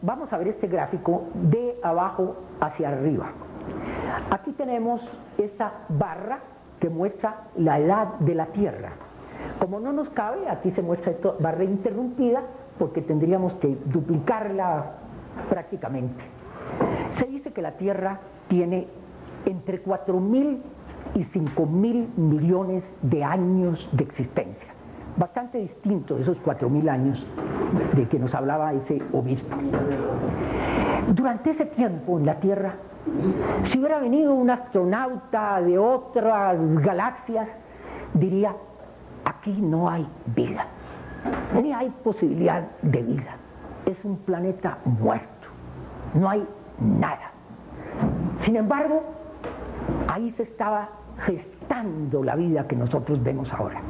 vamos a ver este gráfico de abajo hacia arriba. Aquí tenemos esta barra que muestra la edad de la Tierra. Como no nos cabe, aquí se muestra esta barra interrumpida porque tendríamos que duplicarla prácticamente. Se dice que la Tierra tiene entre 4.000 y 5.000 millones de años de existencia. Bastante distinto de esos 4.000 años de que nos hablaba ese obispo. Durante ese tiempo en la Tierra, si hubiera venido un astronauta de otras galaxias, diría, aquí no hay vida, ni hay posibilidad de vida. Es un planeta muerto, no hay nada. Sin embargo, ahí se estaba gestando la vida que nosotros vemos ahora.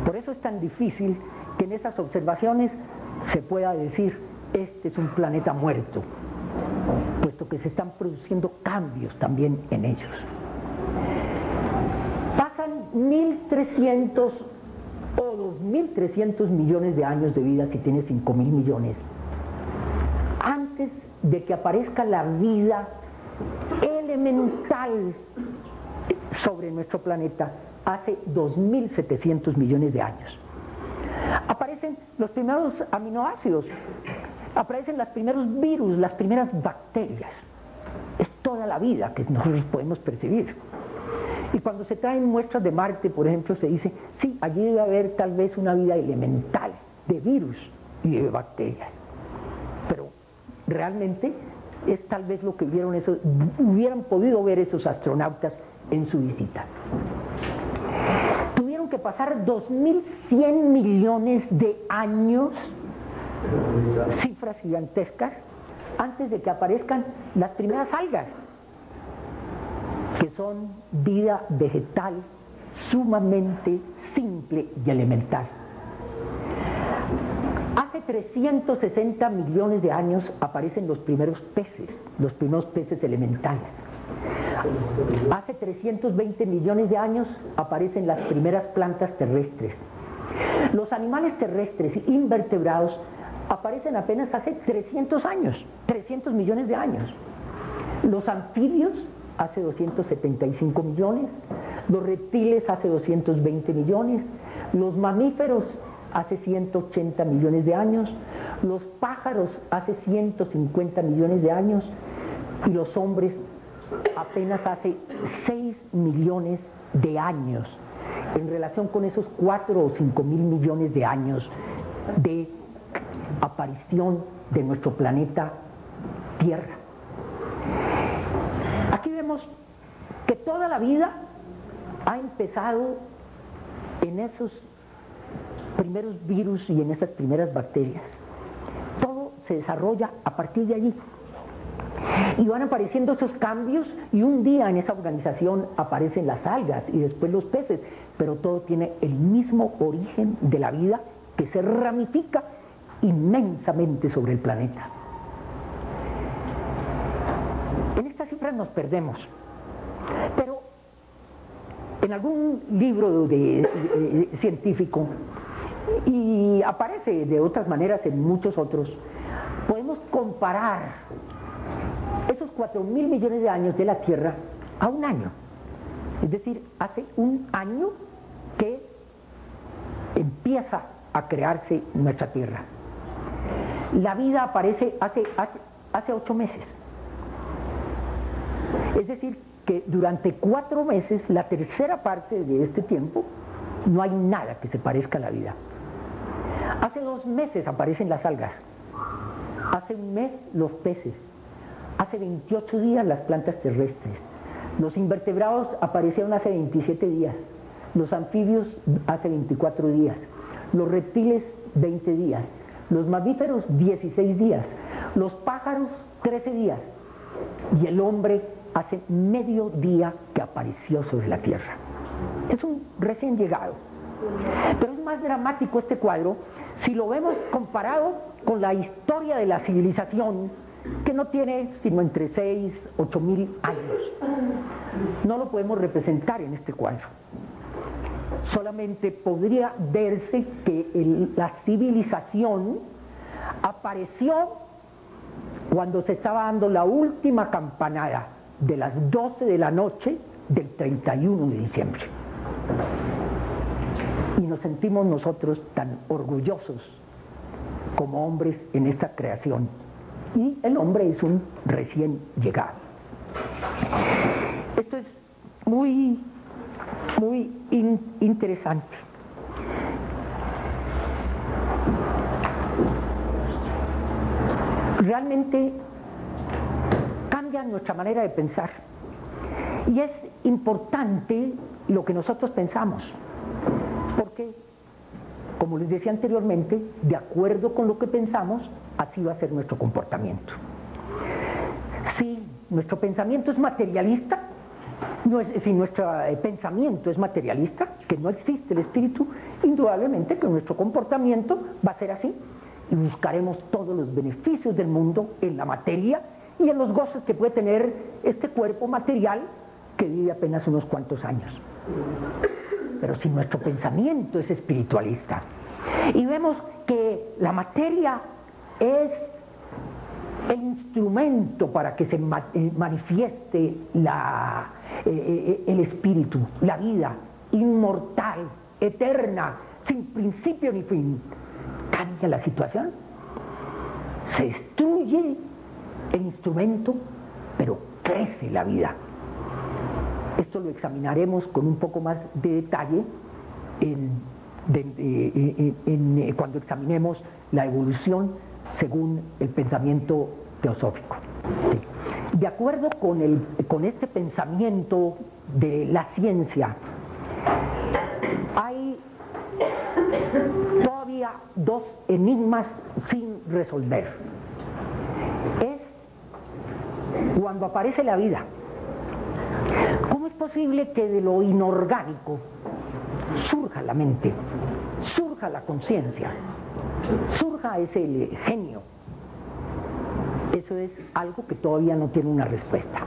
Por eso es tan difícil que en esas observaciones se pueda decir, este es un planeta muerto, puesto que se están produciendo cambios también en ellos. Pasan 1.300 o 2.300 millones de años de vida, si tiene 5.000 millones, antes de que aparezca la vida elemental sobre nuestro planeta, hace 2.700 millones de años. Aparecen los primeros aminoácidos, aparecen los primeros virus, las primeras bacterias. Es toda la vida que nosotros podemos percibir. Y cuando se traen muestras de Marte, por ejemplo, se dice, sí, allí debe haber tal vez una vida elemental de virus y de bacterias. Pero realmente es tal vez lo que hubieran podido ver esos astronautas en su visita. Tuvieron que pasar 2.100 millones de años, cifras gigantescas, antes de que aparezcan las primeras algas, que son vida vegetal sumamente simple y elemental. Hace 360 millones de años aparecen los primeros peces elementales. Hace 320 millones de años aparecen las primeras plantas terrestres. Los animales terrestres invertebrados aparecen apenas hace 300 años, 300 millones de años. Los anfibios hace 275 millones, los reptiles hace 220 millones, los mamíferos hace 180 millones de años, los pájaros hace 150 millones de años y los hombres apenas hace 6 millones de años en relación con esos 4 o 5 mil millones de años de aparición de nuestro planeta Tierra. Aquí vemos que toda la vida ha empezado en esos primeros virus y en esas primeras bacterias. Todo se desarrolla a partir de allí. Y van apareciendo esos cambios y un día en esa organización aparecen las algas y después los peces, pero todo tiene el mismo origen de la vida que se ramifica inmensamente sobre el planeta. En estas cifras nos perdemos, pero en algún libro científico, y aparece de otras maneras en muchos otros, podemos comparar esos 4.000 millones de años de la Tierra a un año. Es decir, hace un año que empieza a crearse nuestra Tierra. La vida aparece hace 8 meses. Es decir, que durante 4 meses, la tercera parte de este tiempo, no hay nada que se parezca a la vida. Hace 2 meses aparecen las algas, hace 1 mes los peces, hace 28 días las plantas terrestres, los invertebrados aparecieron hace 27 días, los anfibios hace 24 días, los reptiles 20 días, los mamíferos 16 días, los pájaros 13 días y el hombre hace medio día que apareció sobre la Tierra. Es un recién llegado. Pero es más dramático este cuadro si lo vemos comparado con la historia de la civilización, que no tiene sino entre 6, 8 mil años. No lo podemos representar en este cuadro. Solamente podría verse que la civilización apareció cuando se estaba dando la última campanada de las 12 de la noche del 31 de diciembre. Y nos sentimos nosotros tan orgullosos como hombres en esta creación. Y el hombre es un recién llegado. Esto es muy interesante. Realmente cambia nuestra manera de pensar. Y es importante lo que nosotros pensamos, porque, como les decía anteriormente, de acuerdo con lo que pensamos, así va a ser nuestro comportamiento. Si nuestro pensamiento es materialista, si nuestro pensamiento es materialista, que no existe el espíritu, indudablemente que nuestro comportamiento va a ser así, y buscaremos todos los beneficios del mundo en la materia y en los goces que puede tener este cuerpo material que vive apenas unos cuantos años. Pero si nuestro pensamiento es espiritualista y vemos que la materia es el instrumento para que se manifieste el espíritu, la vida inmortal, eterna, sin principio ni fin, cambia la situación, se destruye el instrumento, pero crece la vida. Esto lo examinaremos con un poco más de detalle cuando examinemos la evolución según el pensamiento teosófico. De acuerdo con este pensamiento de la ciencia, hay todavía dos enigmas sin resolver. Es cuando aparece la vida. ¿Cómo es posible que de lo inorgánico surja la mente, surja la conciencia, surja ese genio? Eso es algo que todavía no tiene una respuesta.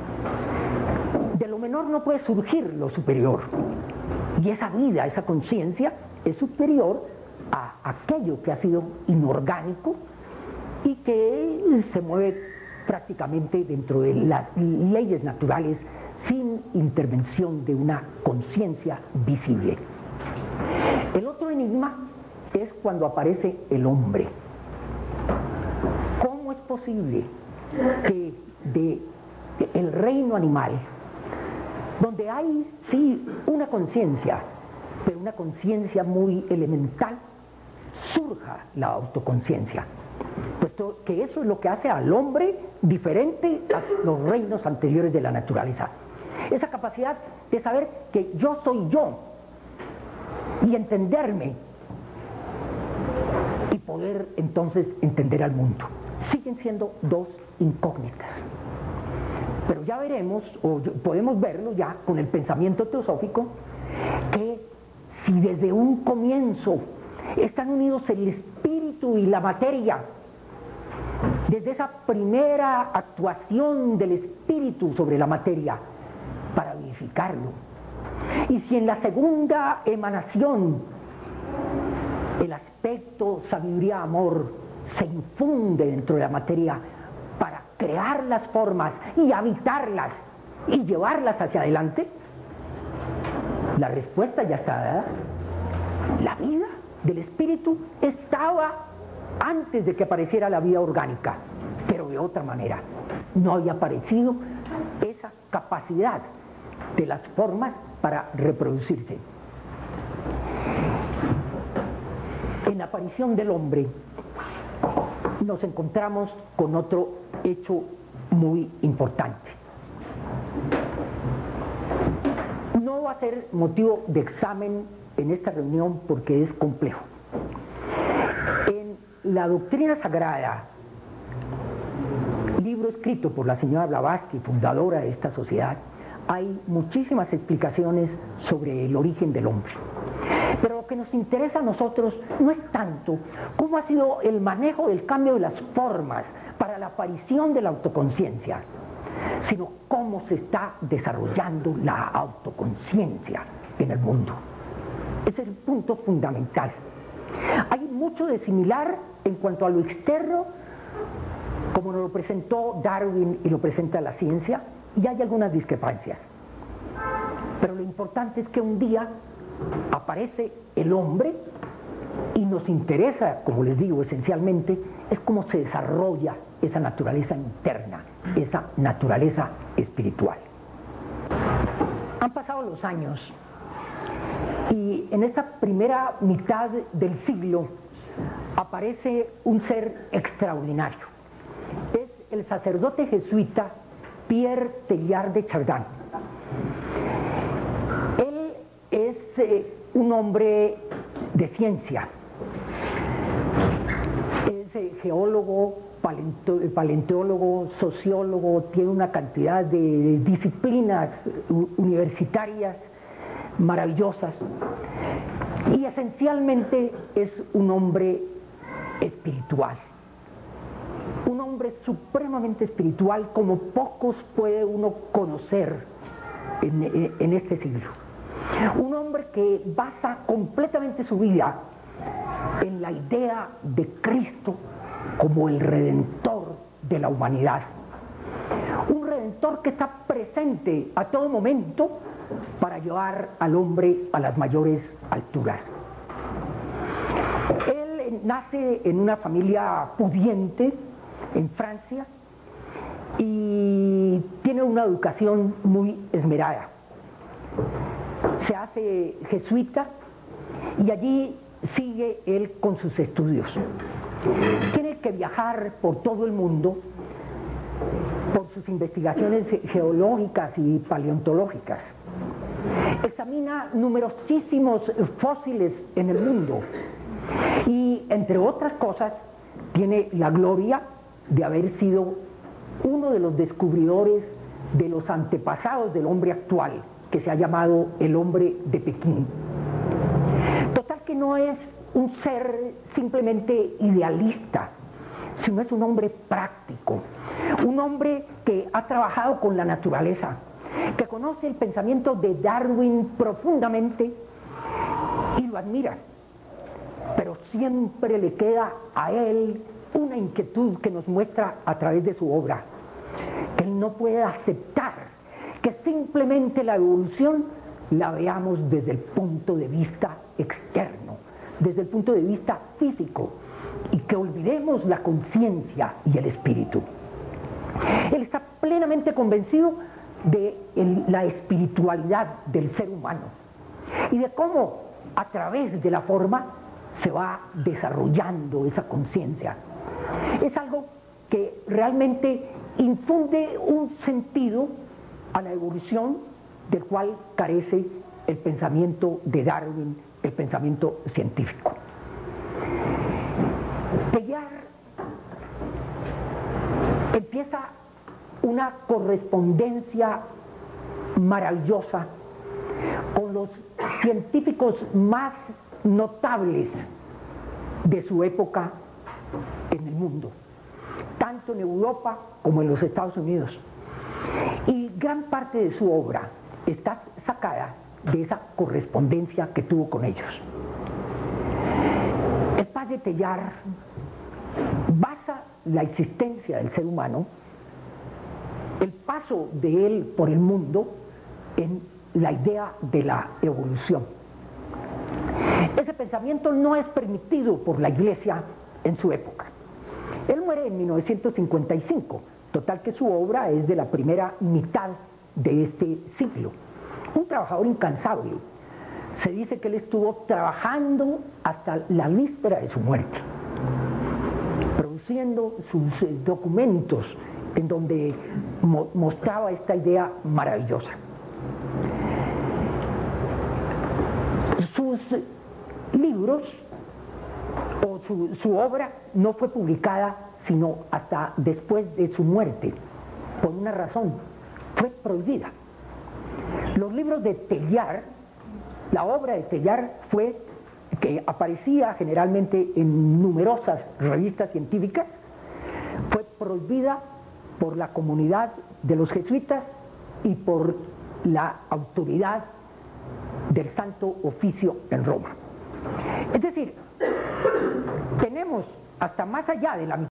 De lo menor no puede surgir lo superior. Y esa vida, esa conciencia, es superior a aquello que ha sido inorgánico y que se mueve prácticamente dentro de las leyes naturales sin intervención de una conciencia visible. El otro enigma es cuando aparece el hombre. ¿Cómo es posible que del reino animal, donde hay sí una conciencia, pero una conciencia muy elemental, surja la autoconciencia? Puesto que eso es lo que hace al hombre diferente a los reinos anteriores de la naturaleza. Esa capacidad de saber que yo soy yo y entenderme y poder entonces entender al mundo. Siguen siendo dos incógnitas. Pero ya veremos, o podemos verlo ya con el pensamiento teosófico, que si desde un comienzo están unidos el espíritu y la materia, desde esa primera actuación del espíritu sobre la materia para vivificarlo, y si en la segunda emanación el aspecto sabiduría amor se infunde dentro de la materia para crear las formas y habitarlas y llevarlas hacia adelante, la respuesta ya está dada. La vida del espíritu estaba antes de que apareciera la vida orgánica, pero de otra manera. No había aparecido esa capacidad de las formas para reproducirse. En la aparición del hombre nos encontramos con otro hecho muy importante. No va a ser motivo de examen en esta reunión porque es complejo. En la doctrina sagrada, libro escrito por la señora Blavatsky, fundadora de esta sociedad, hay muchísimas explicaciones sobre el origen del hombre. Pero lo que nos interesa a nosotros no es tanto cómo ha sido el manejo del cambio de las formas para la aparición de la autoconciencia, sino cómo se está desarrollando la autoconciencia en el mundo. Ese es el punto fundamental. Hay mucho de similar en cuanto a lo externo como nos lo presentó Darwin y lo presenta la ciencia, y hay algunas discrepancias. Pero lo importante es que un día aparece el hombre y nos interesa, como les digo, esencialmente, es cómo se desarrolla esa naturaleza interna, esa naturaleza espiritual. Han pasado los años y en esta primera mitad del siglo aparece un ser extraordinario. Es el sacerdote jesuita Pierre Teilhard de Chardin. Él es un hombre de ciencia, es geólogo, paleontólogo, sociólogo, tiene una cantidad de disciplinas universitarias maravillosas y esencialmente es un hombre espiritual, un hombre supremamente espiritual como pocos puede uno conocer en este siglo. Un hombre que basa completamente su vida en la idea de Cristo como el redentor de la humanidad. Un redentor que está presente a todo momento para llevar al hombre a las mayores alturas. Él nace en una familia pudiente en Francia y tiene una educación muy esmerada. Se hace jesuita y allí sigue él con sus estudios. Tiene que viajar por todo el mundo por sus investigaciones geológicas y paleontológicas. Examina numerosísimos fósiles en el mundo y, entre otras cosas, tiene la gloria de haber sido uno de los descubridores de los antepasados del hombre actual, que se ha llamado el hombre de Pekín. Total que no es un ser simplemente idealista, sino es un hombre práctico, un hombre que ha trabajado con la naturaleza, que conoce el pensamiento de Darwin profundamente y lo admira, pero siempre le queda a él una inquietud que nos muestra a través de su obra, que él no puede aceptar que simplemente la evolución la veamos desde el punto de vista externo, desde el punto de vista físico, y que olvidemos la conciencia y el espíritu. Él está plenamente convencido de la espiritualidad del ser humano y de cómo a través de la forma se va desarrollando esa conciencia. Es algo que realmente infunde un sentido a la evolución del cual carece el pensamiento de Darwin, el pensamiento científico. Teilhard empieza una correspondencia maravillosa con los científicos más notables de su época en el mundo, tanto en Europa como en los Estados Unidos. Y gran parte de su obra está sacada de esa correspondencia que tuvo con ellos. El padre Teilhard basa la existencia del ser humano, el paso de él por el mundo, en la idea de la evolución. Ese pensamiento no es permitido por la Iglesia en su época. Él muere en 1955, total que su obra es de la primera mitad de este siglo. Un trabajador incansable. Se dice que él estuvo trabajando hasta la víspera de su muerte, produciendo sus documentos en donde mostraba esta idea maravillosa. Sus libros o su obra no fue publicada sino hasta después de su muerte, por una razón: fue prohibida. Los libros de Teilhard, la obra de Teilhard fue, que aparecía generalmente en numerosas revistas científicas, fue prohibida por la comunidad de los jesuitas y por la autoridad del Santo Oficio en Roma. Es decir, tenemos hasta más allá de la